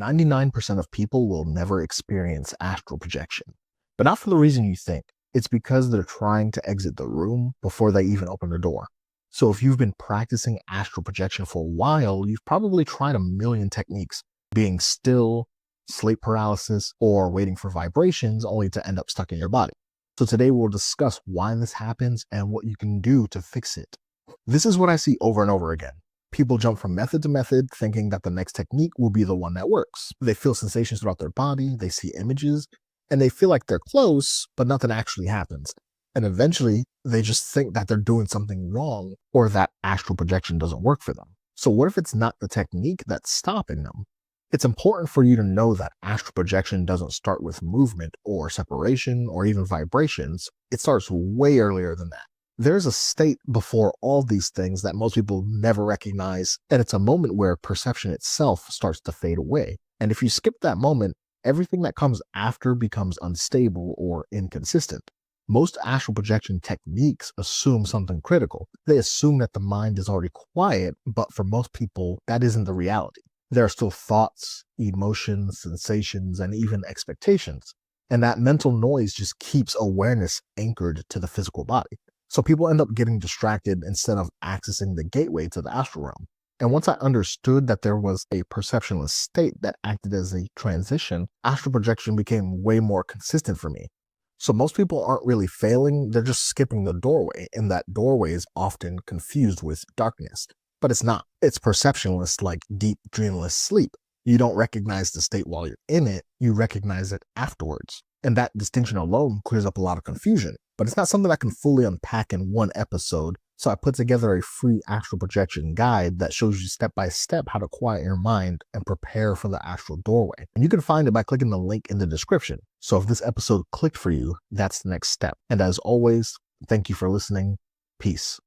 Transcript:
99% of people will never experience astral projection, but not for the reason you think. It's because they're trying to exit the room before they even open the door. So if you've been practicing astral projection for a while, you've probably tried a million techniques, being still, sleep paralysis, or waiting for vibrations only to end up stuck in your body. So today we'll discuss why this happens and what you can do to fix it. This is what I see over and over again. People jump from method to method thinking that the next technique will be the one that works. They feel sensations throughout their body, they see images, and they feel like they're close, but nothing actually happens. And eventually, they just think that they're doing something wrong or that astral projection doesn't work for them. So what if it's not the technique that's stopping them? It's important for you to know that astral projection doesn't start with movement or separation or even vibrations. It starts way earlier than that. There's a state before all these things that most people never recognize, and it's a moment where perception itself starts to fade away. And if you skip that moment, everything that comes after becomes unstable or inconsistent. Most astral projection techniques assume something critical. They assume that the mind is already quiet, but for most people, that isn't the reality. There are still thoughts, emotions, sensations, and even expectations. And that mental noise just keeps awareness anchored to the physical body. So people end up getting distracted instead of accessing the gateway to the astral realm. And once I understood that there was a perceptionless state that acted as a transition, astral projection became way more consistent for me. So most people aren't really failing, they're just skipping the doorway, and that doorway is often confused with darkness. But it's not. It's perceptionless, like deep, dreamless sleep. You don't recognize the state while you're in it, you recognize it afterwards. And that distinction alone clears up a lot of confusion. But it's not something I can fully unpack in one episode, so I put together a free astral projection guide that shows you step by step how to quiet your mind and prepare for the astral doorway. And you can find it by clicking the link in the description. So if this episode clicked for you, that's the next step. And as always, thank you for listening. Peace.